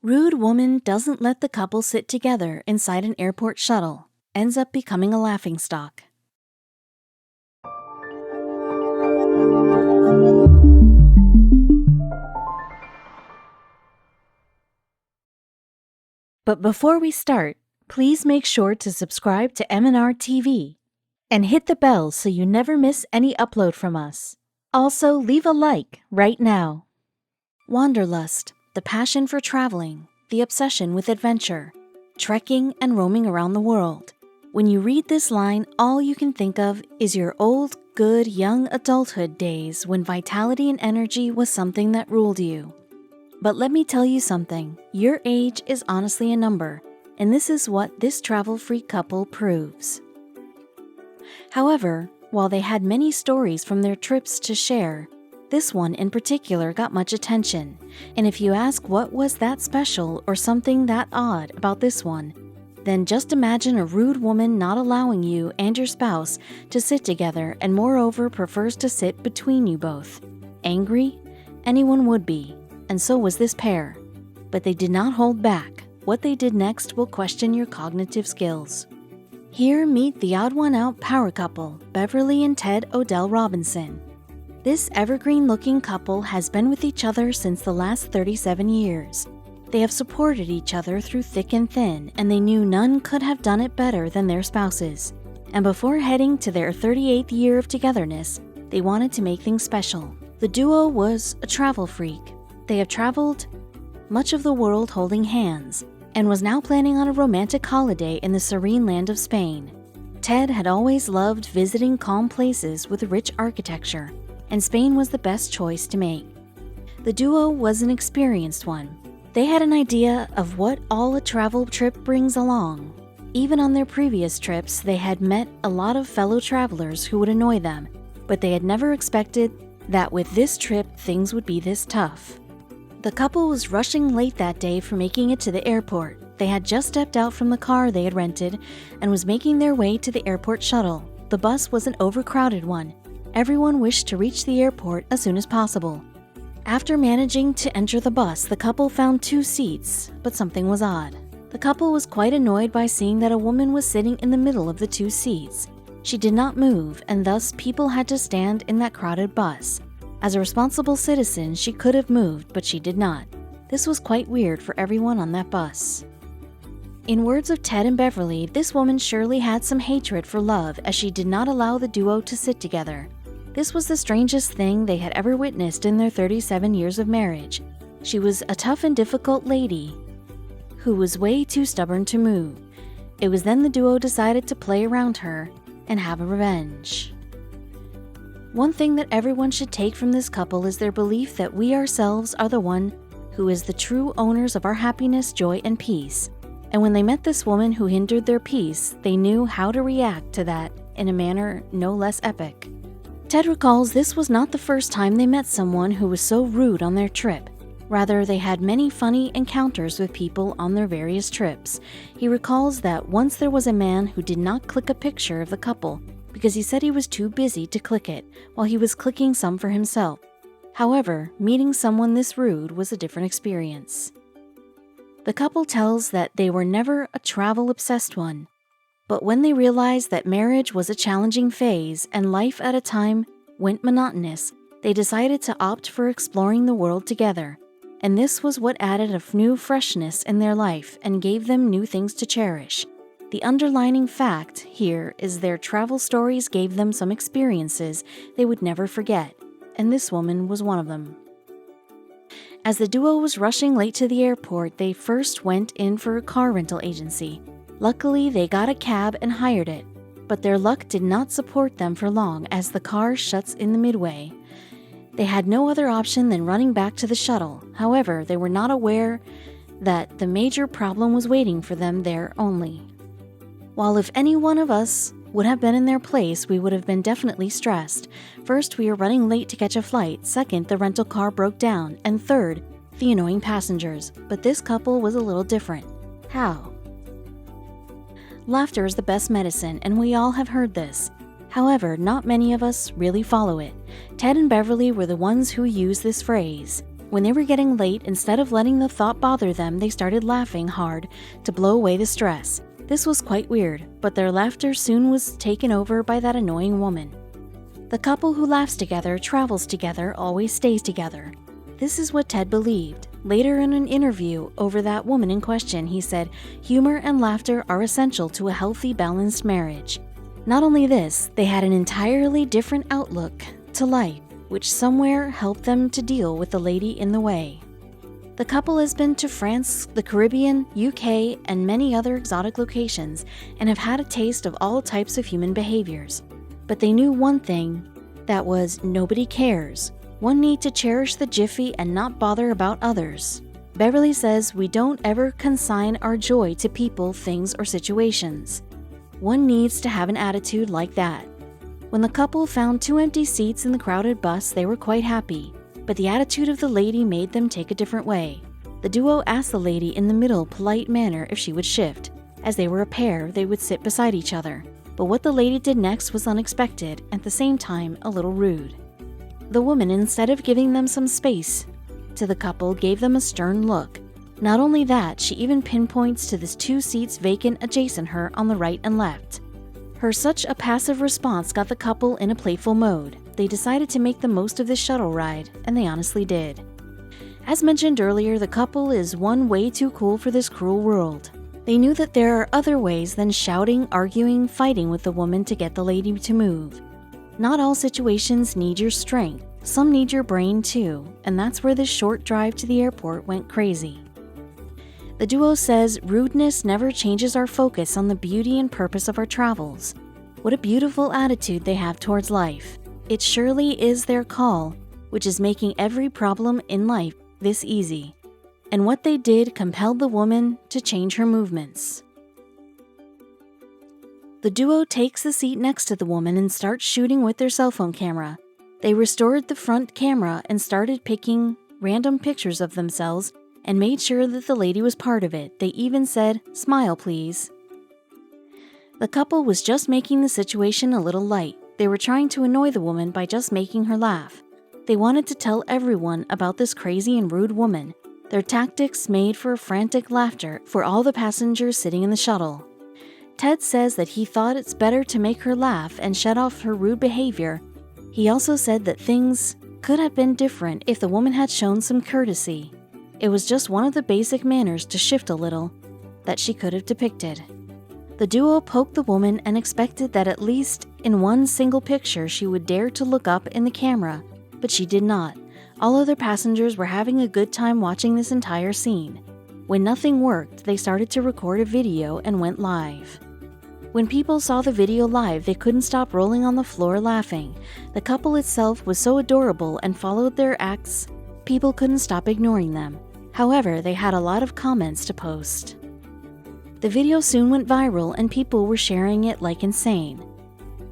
Rude woman doesn't let the couple sit together inside an airport shuttle. Ends up becoming a laughingstock. But before we start, please make sure to subscribe to m&rtv and hit the bell so you never miss any upload from us. Also, leave a like right now. Wanderlust, the passion for traveling, the obsession with adventure, trekking and roaming around the world. When you read this line, all you can think of is your old, good, young adulthood days when vitality and energy was something that ruled you. But let me tell you something, your age is honestly a number, and this is what this travel-freak couple proves. However, while they had many stories from their trips to share, this one in particular got much attention, and if you ask what was that special or something that odd about this one, then just imagine a rude woman not allowing you and your spouse to sit together and moreover prefers to sit between you both. Angry? Anyone would be, and so was this pair. But they did not hold back. What they did next will question your cognitive skills. Here meet the odd one out power couple, Beverly and Ted Odell Robinson. This evergreen-looking couple has been with each other since the last 37 years. They have supported each other through thick and thin, and they knew none could have done it better than their spouses. And before heading to their 38th year of togetherness, they wanted to make things special. The duo was a travel freak. They have traveled much of the world holding hands, and was now planning on a romantic holiday in the serene land of Spain. Ted had always loved visiting calm places with rich architecture, and Spain was the best choice to make. The duo was an experienced one. They had an idea of what all a travel trip brings along. Even on their previous trips, they had met a lot of fellow travelers who would annoy them, but they had never expected that with this trip, things would be this tough. The couple was rushing late that day for making it to the airport. They had just stepped out from the car they had rented and was making their way to the airport shuttle. The bus was an overcrowded one. Everyone wished to reach the airport as soon as possible. After managing to enter the bus, the couple found 2 seats, but something was odd. The couple was quite annoyed by seeing that a woman was sitting in the middle of the 2 seats. She did not move, and thus people had to stand in that crowded bus. As a responsible citizen, she could have moved, but she did not. This was quite weird for everyone on that bus. In words of Ted and Beverly, this woman surely had some hatred for love as she did not allow the duo to sit together. This was the strangest thing they had ever witnessed in their 37 years of marriage. She was a tough and difficult lady who was way too stubborn to move. It was then the duo decided to play around her and have a revenge. One thing that everyone should take from this couple is their belief that we ourselves are the one who is the true owners of our happiness, joy, and peace. And when they met this woman who hindered their peace, they knew how to react to that in a manner no less epic. Ted recalls this was not the first time they met someone who was so rude on their trip. Rather, they had many funny encounters with people on their various trips. He recalls that once there was a man who did not click a picture of the couple because he said he was too busy to click it while he was clicking some for himself. However, meeting someone this rude was a different experience. The couple tells that they were never a travel-obsessed one. But when they realized that marriage was a challenging phase and life at a time went monotonous, they decided to opt for exploring the world together. And this was what added a new freshness in their life and gave them new things to cherish. The underlining fact here is their travel stories gave them some experiences they would never forget, and this woman was one of them. As the duo was rushing late to the airport, they first went in for a car rental agency. Luckily, they got a cab and hired it, but their luck did not support them for long as the car shuts in the midway. They had no other option than running back to the shuttle. However, they were not aware that the major problem was waiting for them there only. While if any one of us would have been in their place, we would have been definitely stressed. First, we were running late to catch a flight. Second, the rental car broke down. And third, the annoying passengers. But this couple was a little different. How? Laughter is the best medicine, and we all have heard this. However, not many of us really follow it. Ted and Beverly were the ones who used this phrase. When they were getting late, instead of letting the thought bother them, they started laughing hard to blow away the stress. This was quite weird, but their laughter soon was taken over by that annoying woman. The couple who laughs together, travels together, always stays together. This is what Ted believed. Later in an interview over that woman in question, he said, humor and laughter are essential to a healthy, balanced marriage. Not only this, they had an entirely different outlook to life, which somewhere helped them to deal with the lady in the way. The couple has been to France, the Caribbean, UK, and many other exotic locations, and have had a taste of all types of human behaviors. But they knew one thing, that was nobody cares. One need to cherish the jiffy and not bother about others. Beverly says we don't ever consign our joy to people, things, or situations. One needs to have an attitude like that. When the couple found 2 empty seats in the crowded bus, they were quite happy, but the attitude of the lady made them take a different way. The duo asked the lady in the middle, polite manner if she would shift. As they were a pair, they would sit beside each other. But what the lady did next was unexpected, at the same time a little rude. The woman, instead of giving them some space to the couple, gave them a stern look. Not only that, she even pinpoints to the 2 seats vacant adjacent her on the right and left. Her such a passive response got the couple in a playful mode. They decided to make the most of this shuttle ride, and they honestly did. As mentioned earlier, the couple is one way too cool for this cruel world. They knew that there are other ways than shouting, arguing, fighting with the woman to get the lady to move. Not all situations need your strength. Some need your brain too, and that's where this short drive to the airport went crazy. The duo says rudeness never changes our focus on the beauty and purpose of our travels. What a beautiful attitude they have towards life. It surely is their call, which is making every problem in life this easy. And what they did compelled the woman to change her movements. The duo takes the seat next to the woman and starts shooting with their cell phone camera. They restored the front camera and started picking random pictures of themselves and made sure that the lady was part of it. They even said, "Smile, please." The couple was just making the situation a little light. They were trying to annoy the woman by just making her laugh. They wanted to tell everyone about this crazy and rude woman. Their tactics made for frantic laughter for all the passengers sitting in the shuttle. Ted says that he thought it's better to make her laugh and shut off her rude behavior. He also said that things could have been different if the woman had shown some courtesy. It was just one of the basic manners to shift a little that she could have depicted. The duo poked the woman and expected that at least in one single picture she would dare to look up in the camera, but she did not. All other passengers were having a good time watching this entire scene. When nothing worked, they started to record a video and went live. When people saw the video live, they couldn't stop rolling on the floor laughing. The couple itself was so adorable and followed their acts, people couldn't stop ignoring them. However, they had a lot of comments to post. The video soon went viral and people were sharing it like insane.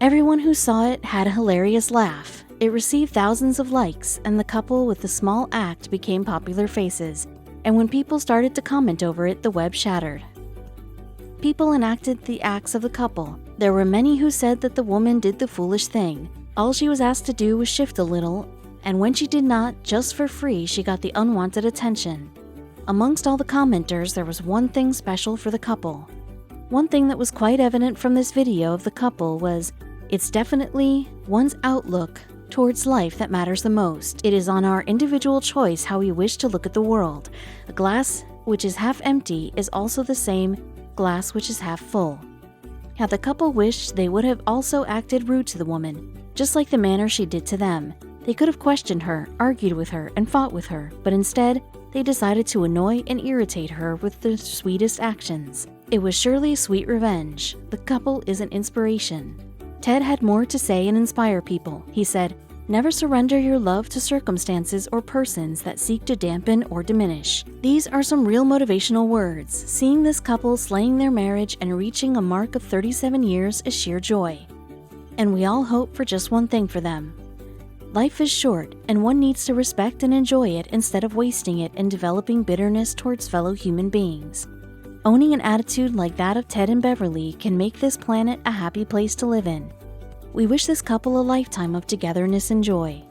Everyone who saw it had a hilarious laugh. It received thousands of likes, and the couple with the small act became popular faces. And when people started to comment over it, the web shattered. People enacted the acts of the couple. There were many who said that the woman did the foolish thing. All she was asked to do was shift a little, and when she did not, just for free, she got the unwanted attention. Amongst all the commenters, there was one thing special for the couple. One thing that was quite evident from this video of the couple was, it's definitely one's outlook towards life that matters the most. It is on our individual choice how we wish to look at the world. A glass which is half empty is also the same glass which is half full. How the couple wished they would have also acted rude to the woman, just like the manner she did to them. They could have questioned her, argued with her, and fought with her, but instead, they decided to annoy and irritate her with the sweetest actions. It was surely sweet revenge. The couple is an inspiration. Ted had more to say and inspire people. He said, "Never surrender your love to circumstances or persons that seek to dampen or diminish." These are some real motivational words. Seeing this couple slaying their marriage and reaching a mark of 37 years is sheer joy. And we all hope for just one thing for them. Life is short, and one needs to respect and enjoy it instead of wasting it and developing bitterness towards fellow human beings. Owning an attitude like that of Ted and Beverly can make this planet a happy place to live in. We wish this couple a lifetime of togetherness and joy.